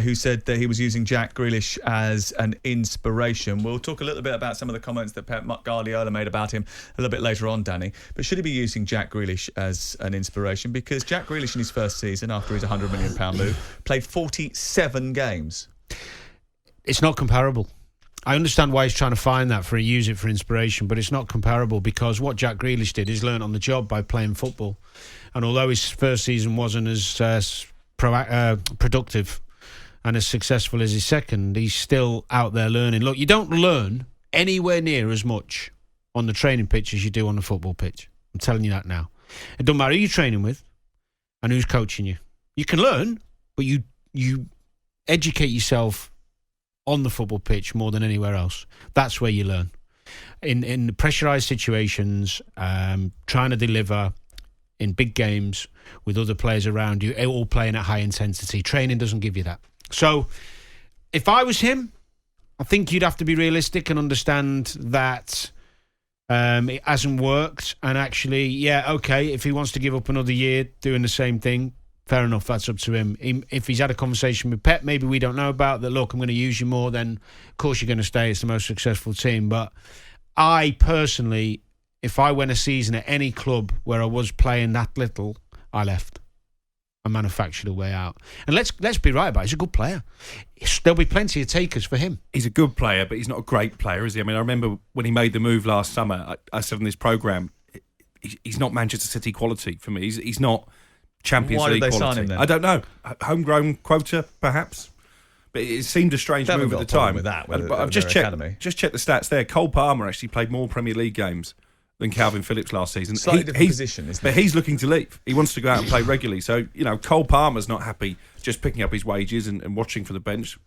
who said that he was using Jack Grealish as an inspiration. We'll talk a little bit about some of the comments that Pep Guardiola made about him a little bit later on, Danny. But should he be using Jack Grealish as an inspiration? Because Jack Grealish in his first season, after his £100 million move, played 47 games. It's not comparable. I understand why he's trying to find that use it for inspiration, but it's not comparable because what Jack Grealish did is learn on the job by playing football. And although his first season wasn't as productive and as successful as his second, he's still out there learning. Look, you don't learn anywhere near as much on the training pitch as you do on the football pitch. I'm telling you that now. It doesn't matter who you're training with and who's coaching you. You can learn, but you educate yourself on the football pitch more than anywhere else. That's where you learn. In pressurised situations, trying to deliver in big games with other players around you, all playing at high intensity. Training doesn't give you that. So if I was him, I think you'd have to be realistic and understand that it hasn't worked. And actually, if he wants to give up another year doing the same thing, fair enough, that's up to him. If he's had a conversation with Pep, maybe we don't know about, that, look, I'm going to use you more, then of course you're going to stay. It's the most successful team. But I personally, if I went a season at any club where I was playing that little, I left. I manufactured a way out. And let's be right about it, he's a good player. There'll be plenty of takers for him. He's a good player, but he's not a great player, is he? I mean, I remember when he made the move last summer, I said on this programme, he's not Manchester City quality for me. He's not Champions League quality. Why did they sign him then? I don't know. Homegrown quota, perhaps. But it seemed a strange move at the time. With that, but I've just checked the stats there. Cole Palmer actually played more Premier League games than Kalvin Philips last season. Slightly different position, isn't it? But he's looking to leave. He wants to go out and play regularly. So, Cole Palmer's not happy just picking up his wages and watching for the bench.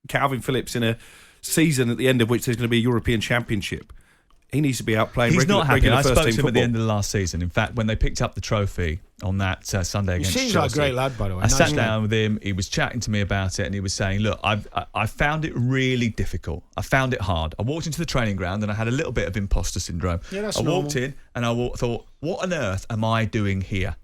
Kalvin Philips in a season at the end of which there's going to be a European Championship. He needs to be out playing regular first team football. He's not happy. I spoke to him at the end of the last season. In fact, when they picked up the trophy on that Sunday against Chelsea. He seems like a great lad, by the way. I sat down with him. He was chatting to me about it, and he was saying, look, I found it really difficult. I found it hard. I walked into the training ground, and I had a little bit of imposter syndrome. Yeah, that's normal. Walked in, and I thought, what on earth am I doing here?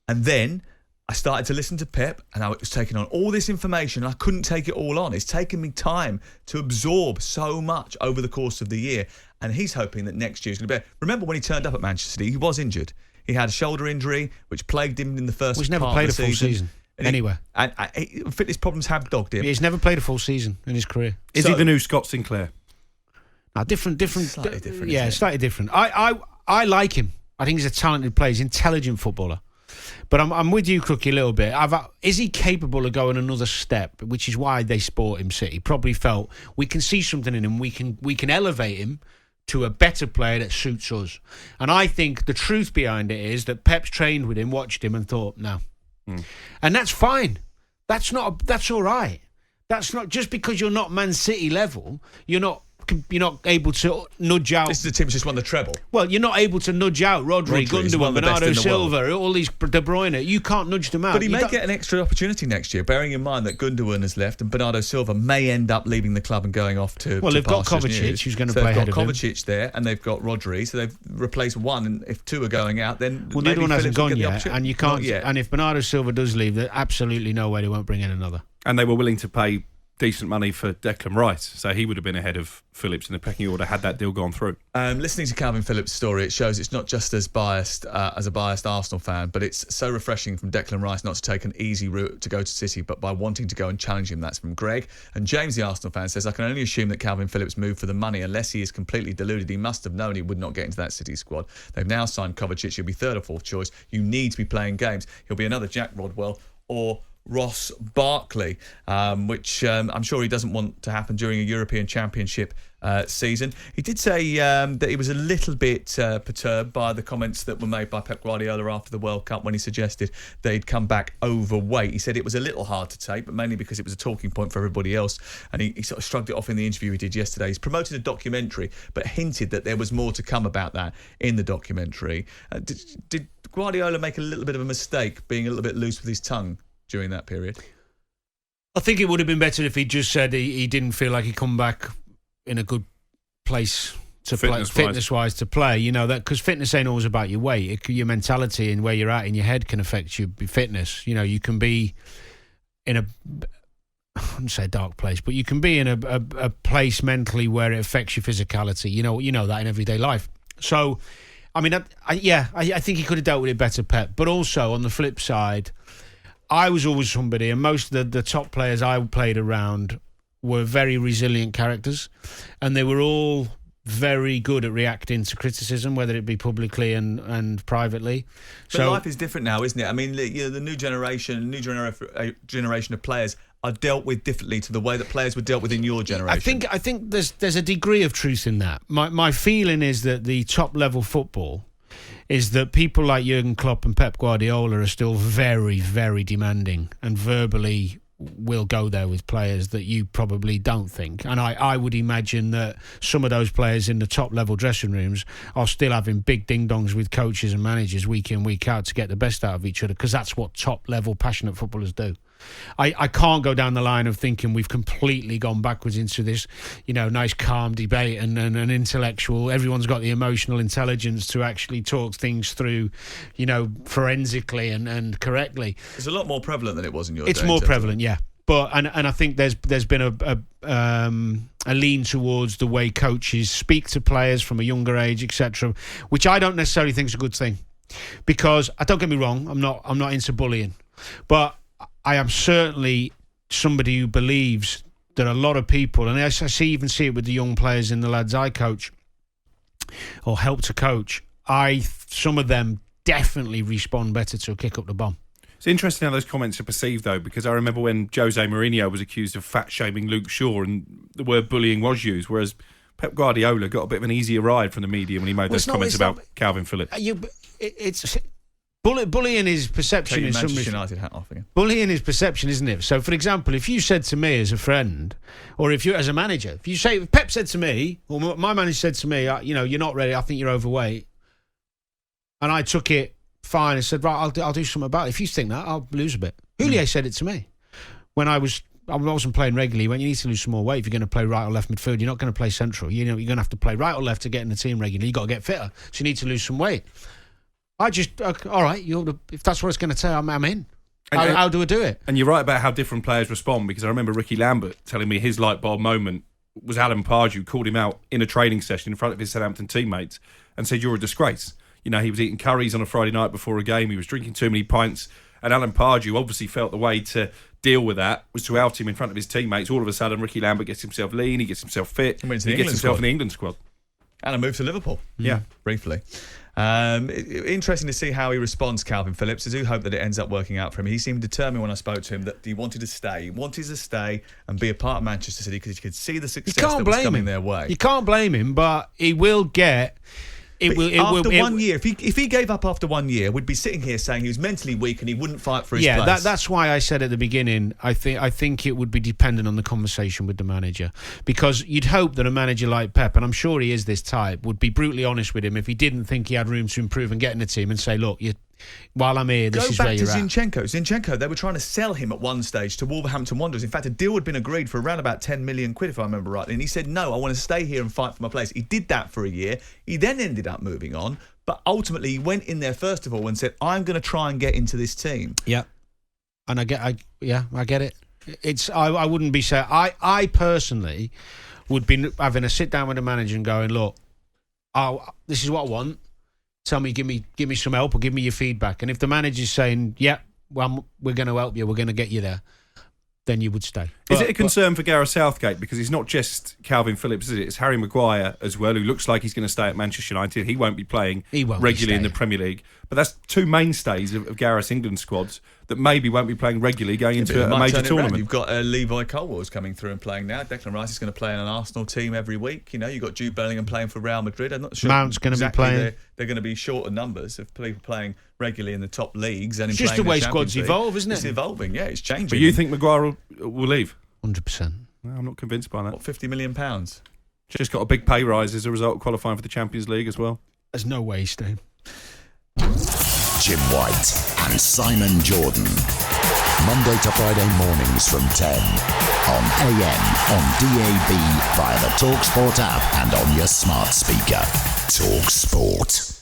And then I started to listen to Pep, and I was taking on all this information, and I couldn't take it all on. It's taken me time to absorb so much over the course of the year, and he's hoping that next year's going to be better. Remember when he turned up at Manchester City, he was injured. He had a shoulder injury, which plagued him in the first He's never part played of the a full season anywhere. And fitness problems have dogged him. He's never played a full season in his career. Is he the new Scott Sinclair? Different. Slightly different. Yeah, slightly different. I like him. I think he's a talented player. He's an intelligent footballer. But I'm with you, Crookie, a little bit. Is he capable of going another step? Which is why they bought him City. Probably felt we can see something in him. We can elevate him to a better player that suits us. And I think the truth behind it is that Pep's trained with him, watched him, and thought, no. And that's fine. That's all right. That's not just because you're not Man City level. You're not able to nudge out. This is a team that's just won the treble. Well, you're not able to nudge out Rodri, Gundogan, Bernardo Silva, all these De Bruyne. You can't nudge them out. But he may get an extra opportunity next year, bearing in mind that Gundogan has left and Bernardo Silva may end up leaving the club and going off to. Well, they've got Kovacic, who's going to play ahead of him. They've got Kovacic there, and they've got Rodri, so they've replaced one. And if two are going out, then the other one hasn't gone yet, and you can't. And if Bernardo Silva does leave, there's absolutely no way they won't bring in another. And they were willing to pay decent money for Declan Rice, so he would have been ahead of Phillips in the pecking order had that deal gone through. Listening to Kalvin Phillips' story, it shows it's not just as biased as a biased Arsenal fan, but it's so refreshing from Declan Rice not to take an easy route to go to City, but by wanting to go and challenge him. That's from Greg. And James, the Arsenal fan, says, I can only assume that Kalvin Phillips moved for the money. Unless he is completely deluded, he must have known he would not get into that City squad. They've now signed Kovacic. He'll be third or fourth choice. You need to be playing games. He'll be another Jack Rodwell or Ross Barkley, which I'm sure he doesn't want to happen during a European Championship season. He did say that he was a little bit perturbed by the comments that were made by Pep Guardiola after the World Cup when he suggested they'd come back overweight. He said it was a little hard to take, but mainly because it was a talking point for everybody else, and he sort of shrugged it off in the interview he did yesterday. He's promoted a documentary, but hinted that there was more to come about that in the documentary. Did Guardiola make a little bit of a mistake being a little bit loose with his tongue during that period? I think it would have been better if he just said he didn't feel like he'd come back in a good place to play, fitness-wise to play. You know, that because fitness ain't always about your weight. Your mentality and where you're at in your head can affect your fitness. You know, you can be in I wouldn't say a dark place, but you can be in a place mentally where it affects your physicality. You know that in everyday life. So, I mean, I think he could have dealt with it better, Pep. But also, on the flip side, I was always somebody, and most of the top players I played around were very resilient characters, and they were all very good at reacting to criticism, whether it be publicly and privately. But life is different now, isn't it? I mean, the new generation of players are dealt with differently to the way that players were dealt with in your generation. I think there's a degree of truth in that. My feeling is that the top level football is that people like Jurgen Klopp and Pep Guardiola are still very, very demanding and verbally will go there with players that you probably don't think. And I would imagine that some of those players in the top level dressing rooms are still having big ding-dongs with coaches and managers week in, week out to get the best out of each other, because that's what top level passionate footballers do. I can't go down the line of thinking we've completely gone backwards into this, nice calm debate and an intellectual. Everyone's got the emotional intelligence to actually talk things through, forensically and correctly. It's a lot more prevalent than it was in your day. It's more prevalent, yeah. But and I think there's been a lean towards the way coaches speak to players from a younger age, etc., which I don't necessarily think is a good thing, because don't get me wrong, I'm not into bullying, but I am certainly somebody who believes that a lot of people, and I even see it with the young players in the lads I coach or help to coach, some of them definitely respond better to a kick up the bum. It's interesting how those comments are perceived, though, because I remember when Jose Mourinho was accused of fat-shaming Luke Shaw and the word bullying was used, whereas Pep Guardiola got a bit of an easier ride from the media when he made those comments about Kalvin Philips. Bullying is perception. Take your Manchester United hat off again. Bullying is perception, isn't it? So, for example, if you said to me as a friend, or if you as a manager, if Pep said to me, or my manager said to me, you're not ready, I think you're overweight, and I took it fine and said, right, I'll do something about it. If you think that, I'll lose a bit. Houllier said it to me when I wasn't playing regularly. When you need to lose some more weight, if you're going to play right or left midfield, you're not going to play central. You're going to have to play right or left to get in the team regularly. You've got to get fitter, so you need to lose some weight. All right, if that's what it's going to take, I'm in. How do I do it? And you're right about how different players respond, because I remember Ricky Lambert telling me his light bulb moment was Alan Pardew called him out in a training session in front of his Southampton teammates and said, "You're a disgrace." He was eating curries on a Friday night before a game. He was drinking too many pints. And Alan Pardew obviously felt the way to deal with that was to out him in front of his teammates. All of a sudden, Ricky Lambert gets himself lean, he gets himself fit, he gets himself in the England squad. And I moved to Liverpool. Yeah. Briefly. Interesting to see how he responds, Kalvin Phillips. I do hope that it ends up working out for him. He seemed determined when I spoke to him that he wanted to stay. He wanted to stay and be a part of Manchester City because he could see the success that was coming their way. You can't blame him, but he will get... After 1 year, if he gave up after 1 year, we'd be sitting here saying he was mentally weak and he wouldn't fight for his place. Yeah, that's why I said at the beginning, I think it would be dependent on the conversation with the manager, because you'd hope that a manager like Pep, and I'm sure he is this type, would be brutally honest with him if he didn't think he had room to improve and get in the team and say, look, while I'm here, this is where you're at. Go back to Zinchenko. They were trying to sell him at one stage to Wolverhampton Wanderers. In fact, a deal had been agreed for around about 10 million quid, if I remember rightly. And he said, no, I want to stay here and fight for my place. He did that for a year. He then ended up moving on. But ultimately, he went in there first of all and said, I'm going to try and get into this team. Yeah. And I get it. I wouldn't be saying... I personally would be having a sit down with the manager and going, look, this is what I want. Tell me, give me some help or give me your feedback. And if the manager's saying, yeah, well, we're going to help you, we're going to get you there, then you would stay. Is it a concern for Gareth Southgate? Because it's not just Kalvin Phillips, is it? It's Harry Maguire as well, who looks like he's going to stay at Manchester United. He won't be playing regularly in the Premier League. But that's two mainstays of Gareth's England squads that maybe won't be playing regularly going into a major tournament. You've got Levi Colwell's coming through and playing now. Declan Rice is going to play in an Arsenal team every week. You've got Jude Bellingham playing for Real Madrid. I'm not sure Mount's going to be playing. They're going to be short of numbers of people playing regularly in the top leagues. And it's just the way squads evolve, isn't it? It's evolving, yeah, it's changing. But you think Maguire will leave? 100%. No, I'm not convinced by that. What, £50 million? Just got a big pay rise as a result of qualifying for the Champions League as well. There's no way he's staying. Jim White and Simon Jordan. Monday to Friday mornings from 10 on AM, on DAB, via the talkSPORT app and on your smart speaker. talkSPORT.